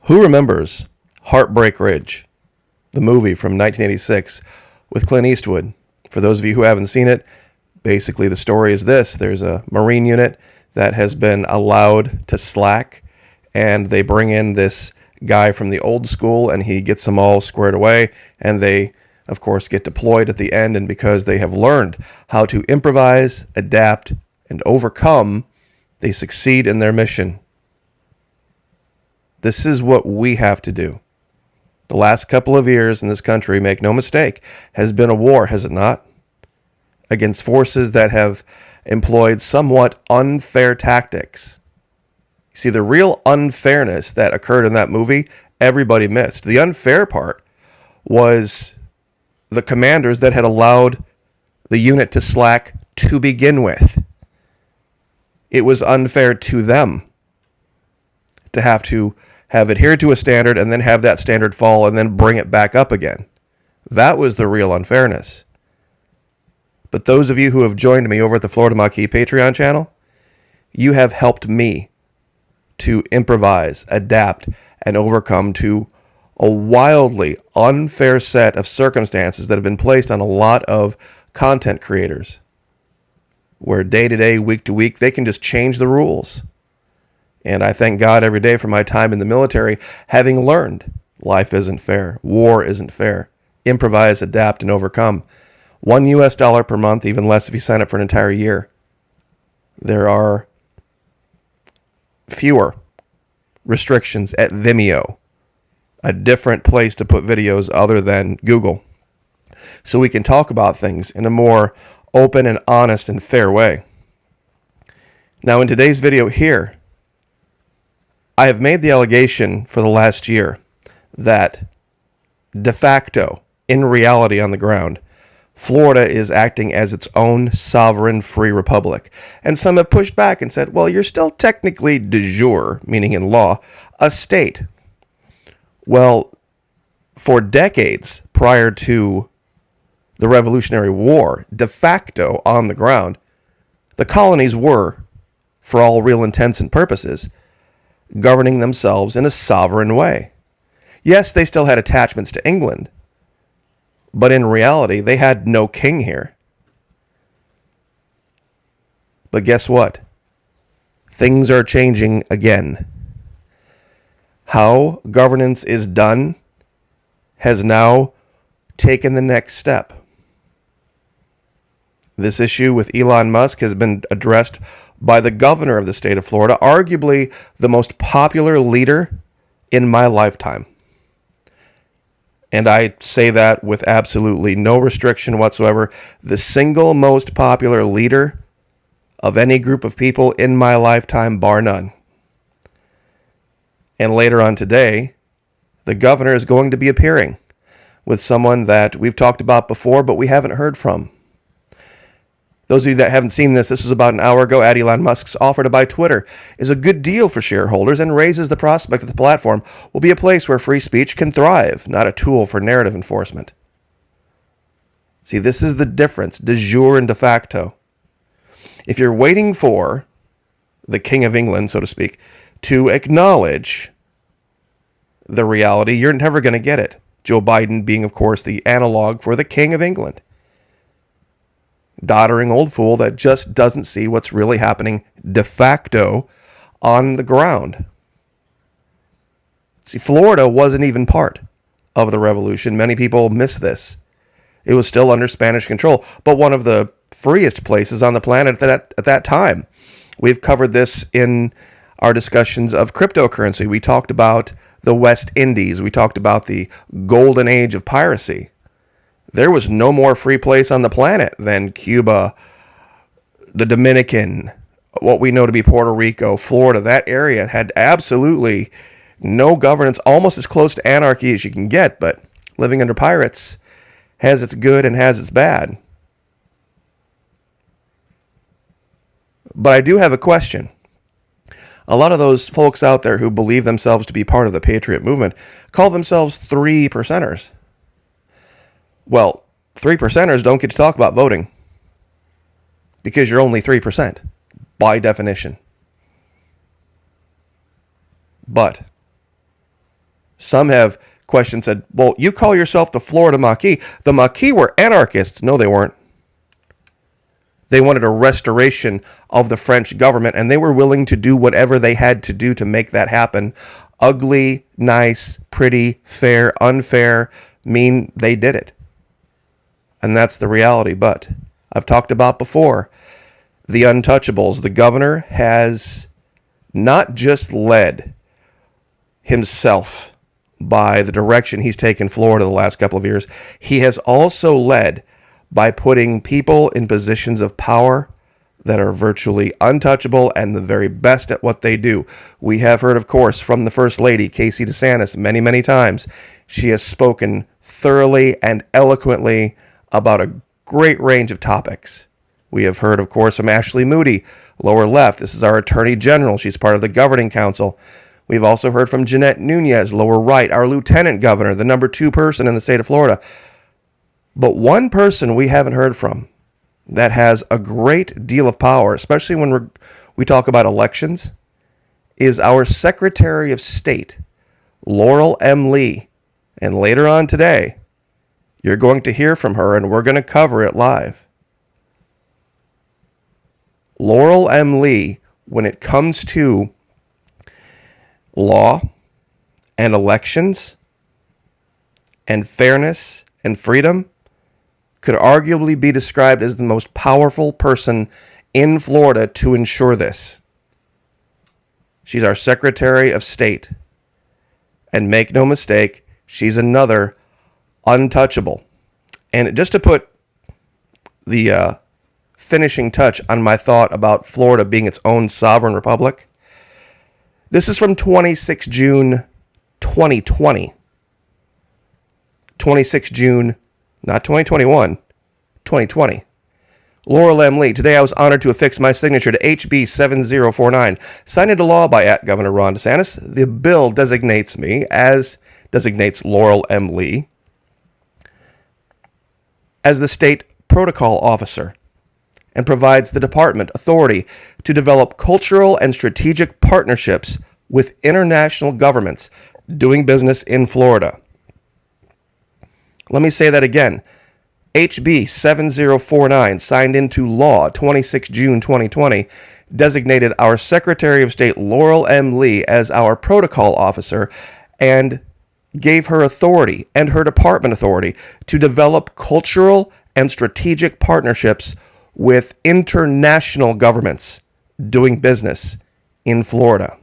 Who remembers Heartbreak Ridge, the movie from 1986 with Clint Eastwood? For those of you who haven't seen it, basically the story is this. There's a Marine unit that has been allowed to slack, and they bring in this guy from the old school, and he gets them all squared away, and they, of course, get deployed at the end, and because they have learned how to improvise, adapt, and overcome, they succeed in their mission. This is what we have to do. The last couple of years in this country, make no mistake, has been a war, has it not? Against forces that have employed somewhat unfair tactics. See, the real unfairness that occurred in that movie, everybody missed. The unfair part was the commanders that had allowed the unit to slack to begin with. It was unfair to them to have adhered to a standard and then have that standard fall and then bring it back up again. That was the real unfairness. But those of you who have joined me over at the Florida Maquis Patreon channel, you have helped me to improvise, adapt, and overcome to a wildly unfair set of circumstances that have been placed on a lot of content creators, where day to day, week to week, they can just change the rules. And I thank God every day for my time in the military, having learned life isn't fair, war isn't fair. Improvise, adapt, and overcome. $1 per month, even less if you sign up for an entire year. There are fewer restrictions at Vimeo, a different place to put videos other than Google, so we can talk about things in a more open and honest and fair way. Now, in today's video here, I have made the allegation for the last year that de facto, in reality on the ground, Florida is acting as its own sovereign free republic. And some have pushed back and said, well, you're still technically de jure, meaning in law, a state. Well, for decades prior to the Revolutionary War, de facto on the ground, the colonies were, for all real intents and purposes, governing themselves in a sovereign way. Yes, they still had attachments to England, but in reality, they had no king here. But guess what? Things are changing again. How governance is done has now taken the next step. This issue with Elon Musk has been addressed by the governor of the state of Florida, arguably the most popular leader in my lifetime. And I say that with absolutely no restriction whatsoever. The single most popular leader of any group of people in my lifetime, bar none. And later on today, the governor is going to be appearing with someone that we've talked about before, but we haven't heard from. Those of you that haven't seen this was about an hour ago. Elon Musk's offer to buy Twitter is a good deal for shareholders and raises the prospect that the platform will be a place where free speech can thrive, not a tool for narrative enforcement. See, this is the difference, de jure and de facto. If you're waiting for the King of England, so to speak, to acknowledge the reality, you're never going to get it. Joe Biden being, of course, the analog for the King of England. Doddering old fool that just doesn't see what's really happening de facto on the ground. See, Florida wasn't even part of the revolution. Many people miss this. It was still under Spanish control, but one of the freest places on the planet at that time. We've covered this in our discussions of cryptocurrency. We talked about the West Indies. We talked about the golden age of piracy. There was no more free place on the planet than Cuba, the Dominican, what we know to be Puerto Rico, Florida. That area had absolutely no governance, almost as close to anarchy as you can get, but living under pirates has its good and has its bad. But I do have a question. A lot of those folks out there who believe themselves to be part of the Patriot movement call themselves 3%ers. Well, 3%ers don't get to talk about voting because you're only 3% by definition. But Some have questioned, said, well, you call yourself the Florida Maquis. The Maquis were anarchists. No, they weren't. They wanted a restoration of the French government, and they were willing to do whatever they had to do to make that happen. Ugly, nice, pretty, fair, unfair, mean, they did it. And that's the reality. But I've talked about before, the untouchables. The governor has not just led himself by the direction he's taken Florida the last couple of years, he has also led by putting people in positions of power that are virtually untouchable and the very best at what they do. We have heard, of course, from the First Lady, Casey DeSantis, many, many times. She has spoken thoroughly and eloquently about a great range of topics. We have heard, of course, from Ashley Moody, lower left. This is our Attorney General. She's part of the Governing Council. We've also heard from Jeanette Nunez, lower right, our Lieutenant Governor, the number 2 person in the state of Florida. But one person we haven't heard from that has a great deal of power, especially when we talk about elections, is our Secretary of State, Laurel M. Lee. And later on today, you're going to hear from her, and we're going to cover it live. Laurel M. Lee, when it comes to law and elections and fairness and freedom, could arguably be described as the most powerful person in Florida to ensure this. She's our Secretary of State. And make no mistake, she's another untouchable. And just to put the finishing touch on my thought about Florida being its own sovereign republic, this is from 26 June 2020. 26 June, not 2021, 2020. Laurel M. Lee, today I was honored to affix my signature to HB 7049, signed into law by Governor Ron DeSantis. The bill designates me, as designates Laurel M. Lee, as the state protocol officer and provides the department authority to develop cultural and strategic partnerships with international governments doing business in Florida. Let me say that again. HB 7049, signed into law 26 June 2020, designated our Secretary of State Laurel M. Lee as our protocol officer and gave her authority and her department authority to develop cultural and strategic partnerships with international governments doing business in Florida.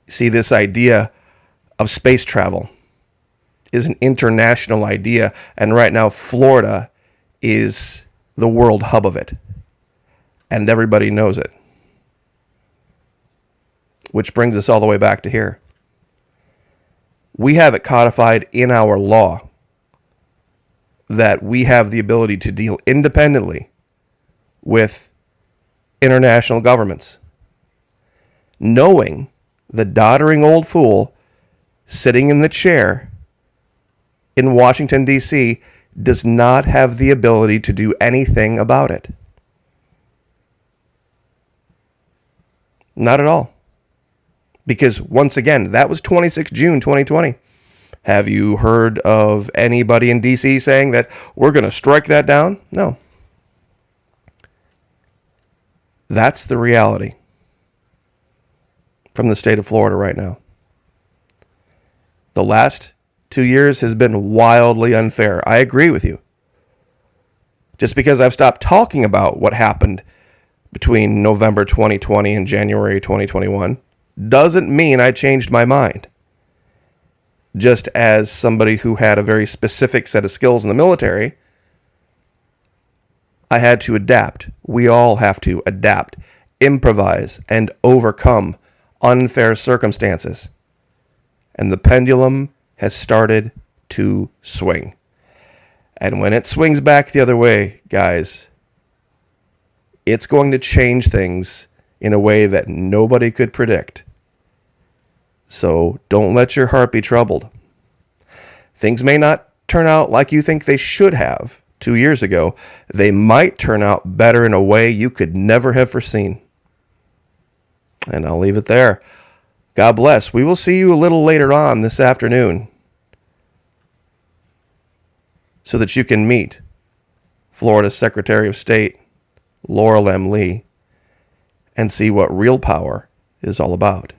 See, this idea of space travel is an international idea, and right now Florida is the world hub of it, and everybody knows it. Which brings us all the way back to here. We have it codified in our law that we have the ability to deal independently with international governments, knowing the doddering old fool sitting in the chair in Washington, D.C., does not have the ability to do anything about it. Not at all. Because, once again, that was 26 June 2020. Have you heard of anybody in D.C. saying that we're going to strike that down? No. That's the reality from the state of Florida right now. The last 2 years has been wildly unfair. I agree with you. Just because I've stopped talking about what happened between November 2020 and January 2021 doesn't mean I changed my mind. Just as somebody who had a very specific set of skills in the military, I had to adapt. We all have to adapt, improvise, and overcome unfair circumstances. And the pendulum has started to swing. And when it swings back the other way, guys, it's going to change things in a way that nobody could predict. So don't let your heart be troubled. Things may not turn out like you think they should have 2 years ago. They might turn out better in a way you could never have foreseen. And I'll leave it there. God bless. We will see you a little later on this afternoon so that you can meet Florida's Secretary of State, Laurel M. Lee, and see what real power is all about.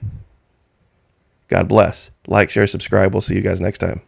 God bless. Like, share, subscribe. We'll see you guys next time.